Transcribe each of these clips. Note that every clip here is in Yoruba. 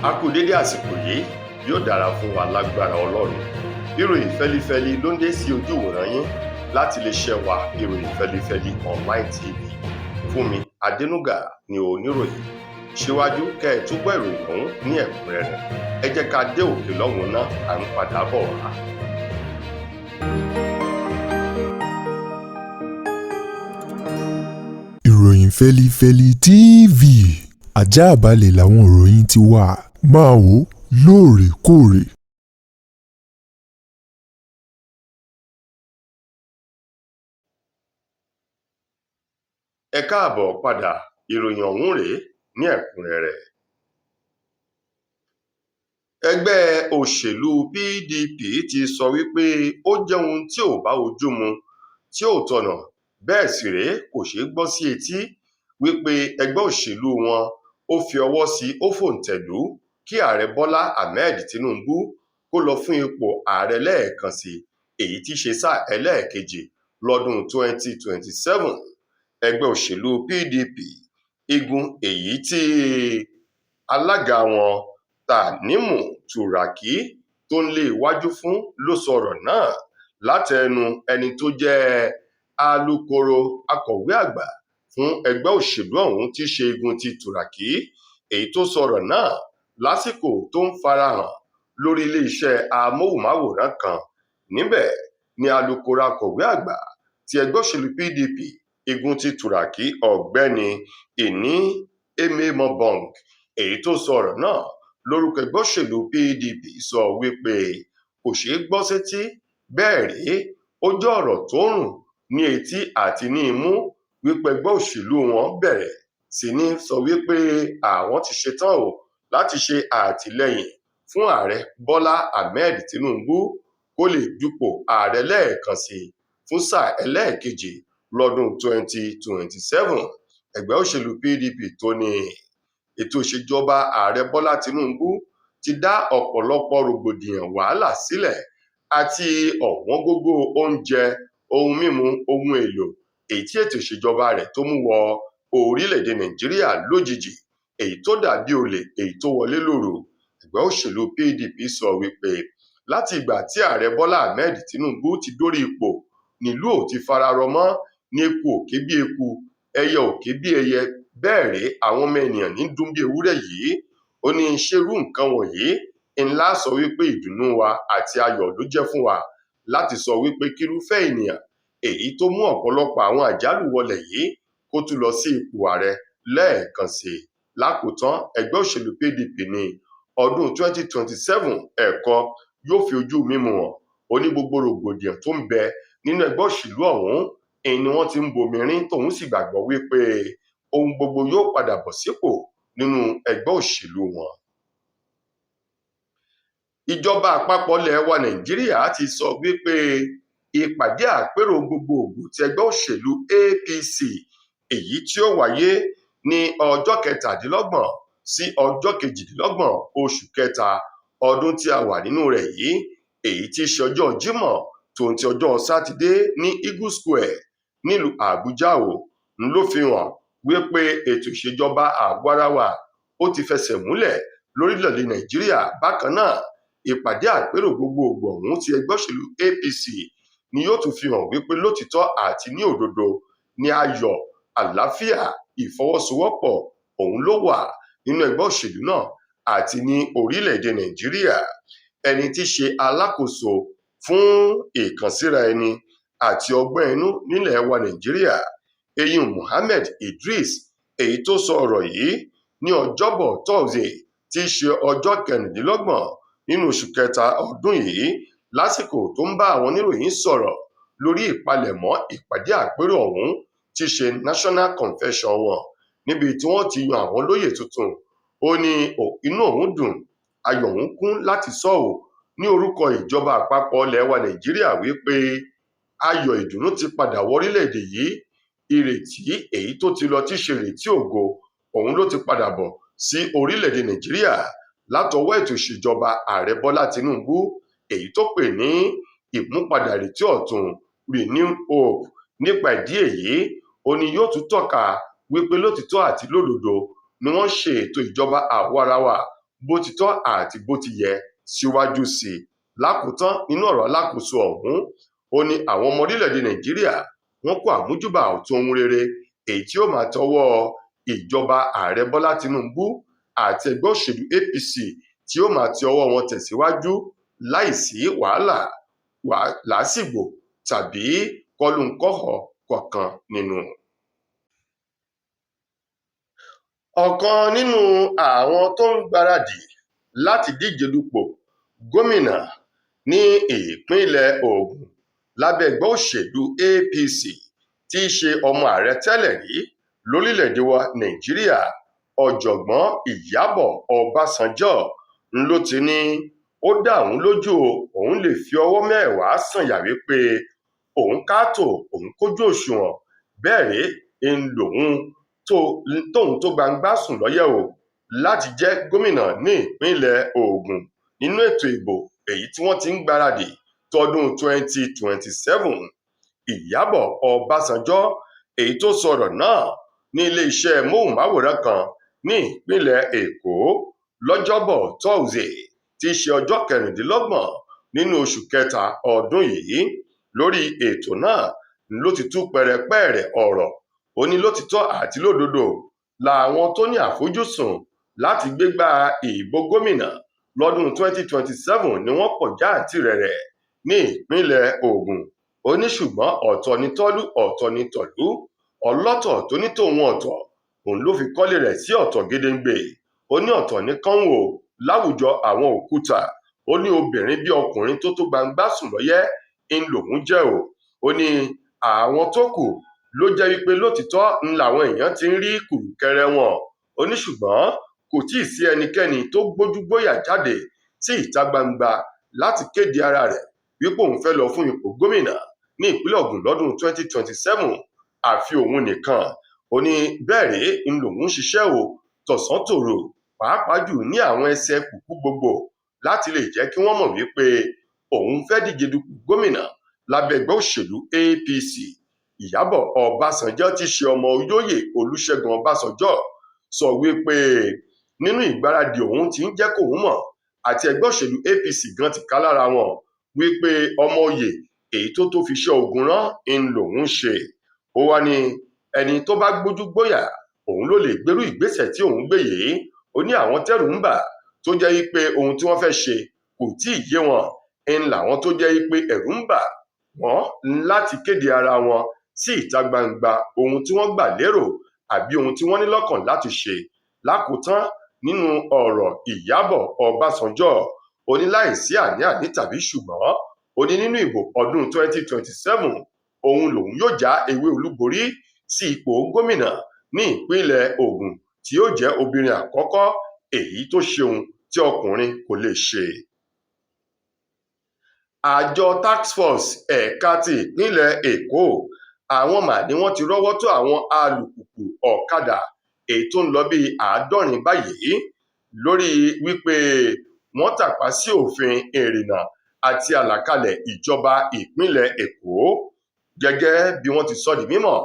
A kú dédé àsìkò yìí, yóò dára fún wa lágbára Ọlọ́run. Ìròyìn fẹ́lifẹ́li ló ń dé sí ojú ìwòran yín láti iléeṣẹ́ wa ìròyìn fẹ́lifẹ́li online tv. Fúnmi Adénúgà ni oníròyìn. Síwájú kẹ́ ẹ tún gbọ́ ìròyìn ọ̀hún ní ẹ̀kúnrẹ́rẹ́. Ẹ jẹ́ ká dé òkè lọ́hùn-ún ná, à ń padà bọ̀ wá. Ìròyìn fẹ́lifẹ́li TV, àjààbálẹ̀ làwọn ìròyìn ti wà, máa wò lóòrèkóòrè. Ẹ káàbọ̀ padà, ìròyìn ọ̀hún rèé ní ẹ̀kúnrẹ́rẹ́. Ẹgbẹ́ òṣèlú PDP ti sọ wípé ó jẹ́ ohun tí ò bá ojú mu, tí ò tọ̀nà, bẹ́ẹ̀ sì rèé kò ṣeé gbọ́ sí etí wípé ẹgbẹ́ òṣèlú wọn ó fi ọwọ́ sí ó fòǹtẹ̀lú kí ààrẹ Bọ́lá Ahmed Tinubu kó lọ fún ipò ààrẹ lẹ́ẹ̀kan sí, èyí tí ṣe sáà ẹlẹ́ẹ̀kejì lọ́dún 2027. Ẹgbẹ́ òṣèlú PDP igun èyí tí alága wọn Tanimu Turaki tó ń lé iwájú fún ló sọ̀rọ̀ náà látẹnu ẹni tó jẹ́ alukoro akọ̀wé àgbà fún ẹgbẹ́ òṣèlú ọ̀hún tí ṣe igun ti Turaki, èyí tó sọ̀rọ̀ náà lásìkò tó ń farahàn lórí iléeṣẹ́ amóhùnmáwòrán kan. Níbẹ̀ ni alukoro akọ̀wé àgbà ti ẹgbẹ́ òṣèlú PDP igun ti Turaki ọ̀gbẹ́ni Ìní Ememobong, èyí tó sọ̀rọ̀ náà lórúkọ ẹgbẹ́ òṣèlú PDP sọ wípé kò ṣeé gbọ́ sétí, bẹ́ẹ̀ rí ó jẹ́ ọ̀rọ̀ tó rùn ní etí àti ní imú wípé ẹgbẹ́ òṣèlú wọn bẹ̀rẹ̀ sí ní sọ wípé àwọn ti ṣetán o láti ṣe àtìlẹ́yìn fún ààrẹ Bọ́lá Ahmed Tinubu kó lè dupò ààrẹ lẹ́ẹ̀kan sí fún sáà ẹlẹ́ẹ̀kejì lọ́dún 2027. Ẹgbẹ́ òṣèlú PDP tó ní ètò ìṣèjọba ààrẹ Bọ́lá Tinubu ti dá ọ̀pọ̀lọpọ̀ rògbòdìyàn wàhálà sílẹ̀ àti ọ̀wọ́n gógó oúnjẹ, ohun mímu, ohun èlò èyí tí ètò ìṣèjọba rẹ̀ tó mú wọ orílẹ̀-èdè Nàìjíríà lójijì, èyí tó dàbí olè èyí tó wọlé lóru. Ẹgbẹ́ òṣèlú PDP sọ wípé láti ìgbà tí ààrẹ Bọ́lá Ahmed Tinubu ti dórí ipò nílùú ò ti fararọ mọ́, ní eku òké bí eku, ẹyẹ òké bí ẹyẹ, bẹ́ẹ̀ rí àwọn ọmọ ènìyàn ní dún bí ewúrẹ́ yìí. Ó ní ṣerú nǹkan wọ̀nyí ńlá sọ wípé ìdùnnú wa àti ayọ̀ ló jẹ́ fún wa láti sọ wípé kírúfẹ́ ènìyàn èyí tó mú ọ̀pọ̀lọpọ̀ àwọn àjálù wọlẹ̀ yìí kó tún lọ sí ipò ààrẹ lẹ́ẹ̀kan sí. Lákòótán, ẹgbẹ́ òṣèlú PDP ní ọdún 2027 ẹ̀kọ́ yóò fi ojú mímu hàn. Ó ní gbogbo rògbòdìyàn tó ń bẹ nínú ẹgbẹ́ òṣèlú ọ̀hún èyí ni wọ́n ti ń bomirin, tóun sì gbàgbọ́ wípé ohun gbogbo yóò padà bọ̀ sípò nínú ẹgbẹ́ òṣèlú wọn. Ìjọba àpapọ̀ ilẹ̀ wa Nàìjíríà ti sọ wípé ìpàdé àpérò gbogbogbò ti ẹgbẹ́ òṣèlú APC èyí tí ó wáyé ní ọjọ́ 27 sí ọjọ́ 28 oṣù kẹta ọdún tí a wà nínú rẹ̀ yìí, èyí tí ṣe ọjọ́ Jímọ̀ tó ń ti ọjọ́ Sátidé ní Eagle Square nílùú Àbújá ló fi hàn wípé ètò ìṣèjọba àwarawa ó ti fẹsẹ̀ múlẹ̀ lórílẹ̀-èdè Nàìjíríà. Bákan náà, ìpàdé àpérò gbogbogbò ọ̀hún ti ẹgbẹ́ òṣèlú APC ni yóò tún fi hàn wípé lótìtọ́ àti ní òdodo ní ayọ̀, àlàáfíà, ìfọwọ́sowọ́pọ̀ òun ló wà nínú ẹgbẹ́ òṣèlú náà àti ní orílẹ̀-èdè Nàìjíríà. Ẹni tí ṣe alákòóso fún ìkànsíra ẹni àti ọgbọ́n inú nílẹ̀ wa Nàìjíríà, eyín Mohammed Idris, èyí tó sọ ọ̀rọ̀ yìí ní ọjọ́bọ̀ Thursday tí í ṣe ọjọ́ 26 nínú oṣù kẹta ọdún yìí, lásìkò tó ń bá àwọn oníròyìn sọ̀rọ̀ lórí ìpalẹ̀mọ́ ìpàdé àpérò ọ̀hún tí ṣe National Convention wọn, níbi tí wọ́n ti yan àwọn olóyè tuntun. Ó ní inú òun dùn, ayọ̀ òun kún láti sọ ní orúkọ ìjọba àpapọ̀ ilẹ̀ wa Nàìjíríà wípé ayọ̀ ìdùnnú ti padà wọ orílẹ̀-èdè yìí. Ìrètí èyí tó ti lọ tí ṣe ìrètí ògo òun ló ti padà bọ̀ sí orílẹ̀-èdè Nàìjíríà látọwọ́ ètò ìṣèjọba ààrẹ Bọ́lá Tinubu, èyí tó pè ní ìmúpadà ìrètí ọ̀tun, renewed hope. Nípa ìdí èyí, ó ní yóò tún tọ́ka wípé lótìtọ́ àti lódodo ni wọ́n ṣe ètò ìjọba àwarawa bó ti tọ́ àti bó ti yẹ síwájú sí i. Lákòótán nínú ọ̀rọ̀ alákòóso ọ̀hún, ó ní àwọn ọmọ orílẹ̀-èdè Nàìjíríà wọ́n kó àmójúbà ọ̀tun ohun rere èyí tí ó máa tọwọ́ ìjọba ààrẹ Bọ́lá Tinubu àti ẹgbẹ́ òṣèlú APC tí ó máa ti ọwọ́ wọn tẹ̀síwájú láìsí wàhálà, làásìgbò tàbí kọlùńkọ̀họ kankan nínú. Ọ̀kan nínú àwọn tó ń gbáradì láti díje dupò gómìnà ní ìpínlẹ̀ Ògùn lábẹ́ ẹgbẹ́ òṣèlú APC tí í ṣe ọmọ ààrẹ tẹ́lẹ̀ rí lórílẹ̀‐èdè wa Nàìjíríà, ọ̀jọ̀gbọ́n Ìyábọ̀ Ọbásanjọ́ ló ti ní ó dá òun lójú òun lè fi ọwọ́ mẹ́wàá sànyà wípé òun káàtó òun kójú òṣùwọ̀n, bẹ́ẹ̀ rèé ń lòun tóun tó gbangba sùn lọ́yẹ̀ o láti jẹ́ gómìnà ní ìpínlẹ̀ Ògùn nínú ètò ìbò èyí tí wọ́n ti ń gbáradì tọdún 2027. Ìyábọ̀ Ọbásanjọ́ èyí tó sọ̀rọ̀ náà ní iléeṣẹ́ móhùnmáwòrán kan ní ìpínlẹ̀ Èkó lọ́jọ́bọ̀ Thursday tí í ṣe ọjọ́ 26 nínú oṣù kẹta ọdún yìí. Lórí ètò náà ló ti tú pẹrẹpẹrẹ ọ̀rọ̀. Ó ní lótìtọ́ àti lódodo làwọn tó ní àfojúsùn láti gbégbá ìbò gómìnà lọ́dún 2027 ni wọ́n pọ̀ jáàntìrẹrẹ ní ìpínlẹ̀ Ògùn. Ó ní ṣùgbọ́n ọ̀tọ̀ ní tọ́lú ọ̀tọ̀ ní tọ̀lú, ọlọ́tọ̀ tó ní tòun ọ̀tọ̀ òun ló fi kọ́lé rẹ̀ sí ọ̀tọ̀ gédéǹgbè. Ó ní ọ̀tọ̀ ní kánwò láwùjọ àwọn òkúta. Ó ní obìnrin bí ọkùnrin tó gbangba sùn lọ́yẹ́ ń lòun jẹ́ o. Ó ní àwọn tó kù ló jẹ́ wípé lótìtọ́ ń làwọn èèyàn ti ń rí kùrùkẹrẹ wọn. Ó ní ṣùgbọ́n kò tíì sí ẹnikẹ́ni tó gbójúgbóyà jáde sí ìta gbangba láti kéde ara rẹ̀ wípé òun fẹ́ lọ fún ipò gómìnà ní ìpínlẹ̀ Ògùn lọ́dún 2027 àfi òun nìkan. Ó ní bẹ́ẹ̀ rèé ń lòun ṣiṣẹ́ o tọ̀sán tòru, pàápàá jù ní àwọn ẹsẹ̀ kùkú gbogbo láti lè jẹ́ kí wọ́n mọ̀ wípé òun fẹ́ díje dupò gómìnà lábẹ́ ẹgbẹ́ òṣèlú APC. Ìyábọ̀ Ọbásanjọ́ tí ṣe ọmọ olóyè Olúṣẹ́gun Ọbásanjọ́ sọ wípé nínú ìgbáradì òun ti ń jẹ́ kóun mọ̀ àti ẹgbẹ́ òṣèlú APC gan ti ká lára wọn wípé ọmọ oyè èyí tó fi ṣe ogun rán ń lòun ṣe. Ó wá ní ẹni tó bá gbójú gbóyà òun ló lè gbérú ìgbésẹ̀ tí òun gbé yìí. Ó ní àwọn tẹ́rù ń bà tó jẹ́ wípé ohun tí wọ́n fẹ́ ṣe kò tí ì yé wọn ń làwọn tó jẹ́ wípé ẹ̀rù ń bà wọ́n láti kéde ara wọn sí ìta gbangba ohun tí wọ́n gbà lérò àbí ohun tí wọ́n ní lọ́kàn láti ṣe. Lákòótán nínú ọ̀rọ̀ Ìyábọ̀ Ọbásanjọ́, ó ní láìsí àní-àní tàbí ṣùgbọ́n, ó ní nínú ìbò ọdún 2027 òun lòun yóò já ewé olúborí sí ipò gómìnà ní ìpínlẹ̀ Ògùn tí yóò jẹ́ obìnrin àkọ́kọ́ èyí tó ṣeun tí ọkùnrin kò lè ṣe. Àjọ task force ẹ̀ka ti ìpínlẹ̀ Èkó àwọn mà ní wọ́n ti rọ́wọ́ tó àwọn alùpùpù ọ̀kadà èyí tó ń lọ bí 70 báyìí lórí wípé wọ́n tàpá sí òfin ìrìnnà àti àlàkalẹ̀ ìjọba ìpínlẹ̀ Èkó. Gẹ́gẹ́ bí wọ́n ti sọ di mímọ̀,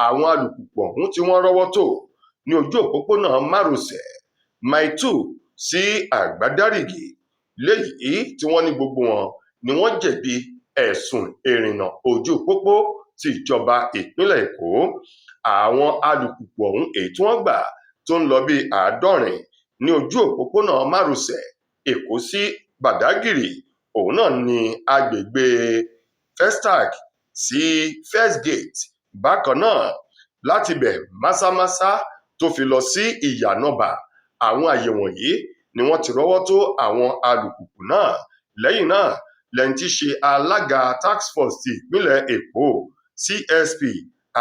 àwọn alùpùpù ọ̀hún tí wọ́n rọ́wọ́ tó ní ojú òpópónà márosẹ̀ Mile 2 sí Àgbádárìgì, léyìí tí wọ́n ní gbogbo wọn ni wọ́n jẹ̀bi ẹ̀sùn ìrìnnà ojú pópó ti ìjọba ìpínlẹ̀ Èkó. Àwọn alùpùpù ọ̀hún èyí tí wọ́n gbà tó ń lọ bí 70 ní ojú òpópónà márosẹ̀ Èkó sí Bàdágìrì, òun náà ní agbègbè Festac sí First Gate. Bákan náà láti bẹ̀ Másámásá tó fi lọ sí Ìyànàbà. Àwọn àyè wọ̀nyí ni wọ́n ti rọ́wọ́ tó àwọn alùpùpù náà. Lẹ́yìn náà lẹ́ni tí ṣe alága task force ti ìpínlẹ̀ Èkó CSP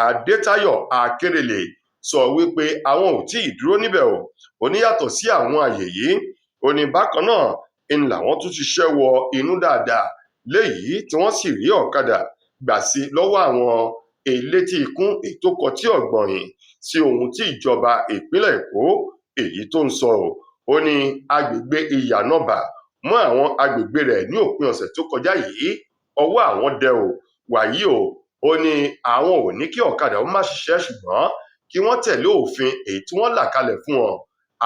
Adétayọ̀ Akérèlé sọ wípé àwọn ò tí ì dúró níbẹ̀ o. Ó ní yàtọ̀ sí àwọn àyè yìí, ó ní bákan náà ń làwọn tún ṣiṣẹ́ wọ inú dáadáa, léyìí tí wọ́n sì rí ọ̀kadà gbà sí lọ́wọ́ àwọn elétí ikún ètò kọtí ọ̀gbọ̀nyìn sí ohun tí ìjọba ìpínlẹ̀ Èkó èyí tó ń sọ o. Ó ní agbègbè Ìyànàbà mọ́ àwọn agbègbè rẹ̀ ní òpin ọ̀sẹ̀ tó kọjá yìí ọwọ́ àwọn dẹ o. Wàyí o, ó ní àwọn ò ní kí ọ̀kadà ó má ṣiṣẹ́ ṣùgbọ́n kí wọ́n tẹ̀lé òfin èyí tí wọ́n là kalẹ̀ fún wọn.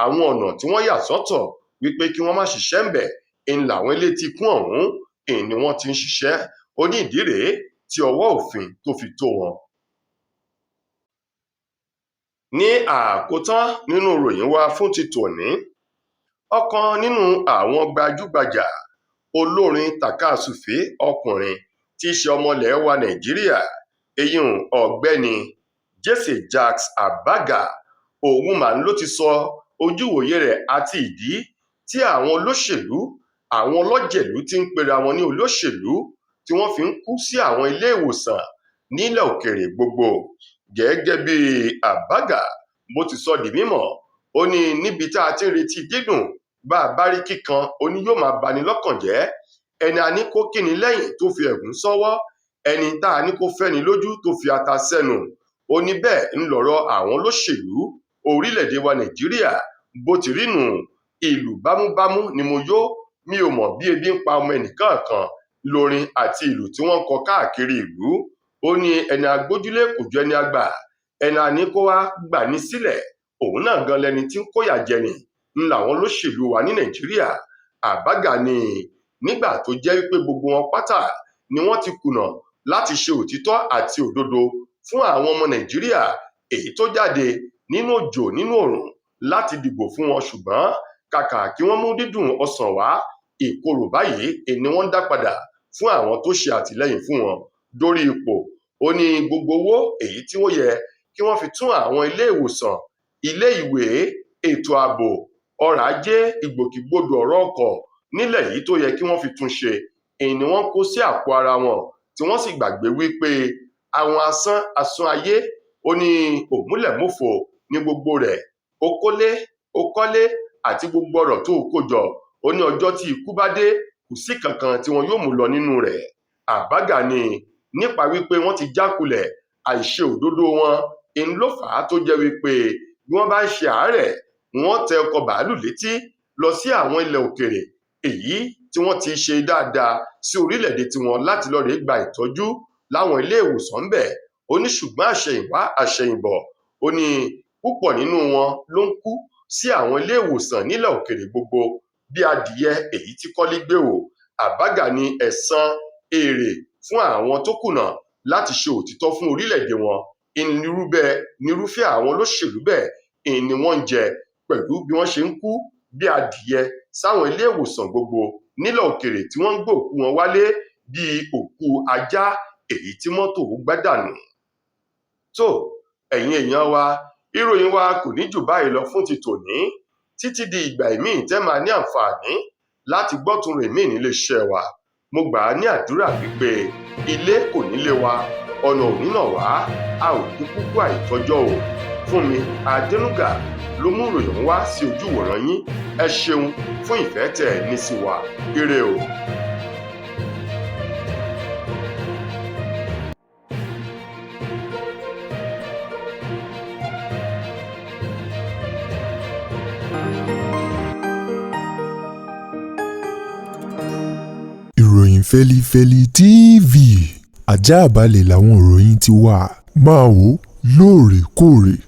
Àwọn ọ̀nà tí wọ́n yà sọ́tọ̀ wípé kí wọ́n má ṣiṣẹ́ ń bẹ̀ ń làwọn elétí ikún ọ̀hún ni wọ́n ti ń ṣiṣẹ́. Ó ní ìdí rèé tí ọwọ́ òfin tó fi tó wọn. Ní àkótán nínú ìròyìn wa fún ti tòní, ọ̀kan nínú àwọn gbajúgbajà olórin tàkasùfé ọkùnrin tí í ṣe ọmọlẹ̀ wa Nàìjíríà eyín ọ̀gbẹ́ni Jesse Jacques Abaga òun mà ló ti sọ ojúwòye rẹ̀ àti ìdí tí àwọn olóṣèlú, àwọn ọlọ́jẹ̀lú tí ń pera wọn ní olóṣèlú tí wọ́n fi ń kú sí àwọn ilé ìwòsàn nílẹ̀ òkèèrè gbogbo. Gẹ́gẹ́ bí Abaga bó ti sọ di mímọ̀, ó ní níbi tá a ti ń retí dídùn bá a bá rí kíkan, ó ní yóò máa bani lọ́kàn jẹ́. Ẹni a ní kó kíni lẹ́yìn tó fi ẹ̀gún sọ́wọ́, ẹni tá a ní kó fẹ́ni lójú tó fi ata sẹ́nu. Ó ní bẹ́ẹ̀ ń lọ̀rọ̀ àwọn olóṣèlú orílẹ̀-èdè wa Nàìjíríà bó ti rí nù. Ìlú bámúbámú ni mo yó, mi ò mọ̀ bí ebi ń pa ọmọ ẹnìkankan lórin àti ìlú tí wọ́n ń kọ káàkiri ìlú. Ó ní ẹni agbójúlé kò ju ẹni àgbà, ẹni a ní kó wá gbà ní sílẹ̀ òun náà gan lẹni tí ń kóyà jẹni ń làwọn olóṣèlú wa ní Nàìjíríà. Abaga ní nígbà tó jẹ́ wípé gbogbo wọn pátá ni wọ́n ti kùnà láti ṣe òtítọ́ àti òdodo fún àwọn ọmọ Nàìjíríà èyí tó jáde nínú òjò nínú òrùn láti dìbò fún wọn, ṣùgbọ́n kàkà kí wọ́n mú dídùn ọsàn wá, ìkorò báyìí ni wọ́n ń dá padà fún àwọn tó ṣe àtìlẹ́yìn fún wọn dórí ipò. Ó ní gbogbo owó èyí tí ó yẹ kí wọ́n fi tún àwọn ilé ìwòsàn, ilé ìwé, ètò ààbò, ọrọ̀ ajé, ìgbòkègbodò ọ̀rọ̀ ọkọ̀ nílẹ̀ yìí tó yẹ kí wọ́n fi tún ṣe ni wọ́n kó sí àpò ara wọn tí wọ́n sì gbàgbé wípé àwọn asán ayé, ó ní òmúlẹ̀múfò ní gbogbo rẹ̀. Ó kólé, ó kọ́lé àti gbogbo ọrọ̀ tó kó jọ, ó ní ọjọ́ tí ikú bá dé kò sí kankan tí wọn yóò mú lọ nínú rẹ̀. Abaga ní nípa wípé wọ́n ti jákulẹ̀, àìṣe òdodo wọn ń ló fà á tó jẹ́ wípé bí wọ́n bá ń ṣe àárẹ̀ wọ́n tẹ ọkọ̀ bàálù létí lọ sí àwọn ilẹ̀ òkèèrè èyí tí wọ́n ti ṣe dáadáa sí orílẹ̀-èdè tiwọn láti lọ rèé gba ìtọ́jú láwọn ilé ìwòsàn ńbẹ̀. Ó ní ṣùgbọ́n àṣẹ̀yìnwá àṣẹ̀yìnbọ̀, ó ní púpọ̀ nínú wọn ló ń kú sí àwọn ilé ìwòsàn nílẹ̀ òkèèrè gbogbo bí adìyẹ èyí tí kọ́lí gbé wò. Abaga ní ẹ̀san èrè fún àwọn tó kùnà láti ṣe òtítọ́ fún orílẹ̀-èdè wọn nírúfẹ́ àwọn olóṣèlú bẹ́ẹ̀ ni wọ́n ń jẹ pẹ̀lú bí wọ́n ṣe ń kú bí adìyẹ sáwọn ilé ìwòsàn gbogbo nílẹ̀ òkèèrè tí wọ́n ń gbé òkú wọn wálé bí òkú ajá èyí tí mọ́tò gbádànù. tó ẹ̀yin èèyàn wa, ìròyìn wa kò ní jù báyìí lọ fún ti tòní. Títí di ìgbà ìmíì tẹ́ máa ní àǹfààní láti gbọ́tun rẹ̀ míì nílé iṣẹ́ wa, mo gbà á ní àdúrà wípé ilé kò nílé wa, ọ̀nà ò ní nà wá, a ò kú kúkú àìtọ́jọ́ o. Fúnmi Adénúgà ló mú ìròyìn wá sí ojúwòran yín. Ẹ ṣeun fún ìfẹ́ tẹ́ ẹ ní sí wa. Ire o. Ìròyìn Fẹ́lifẹ́li TV àjààbálẹ̀ làwọn ìròyìn ti wà, máa wò lóòrèkóòrè.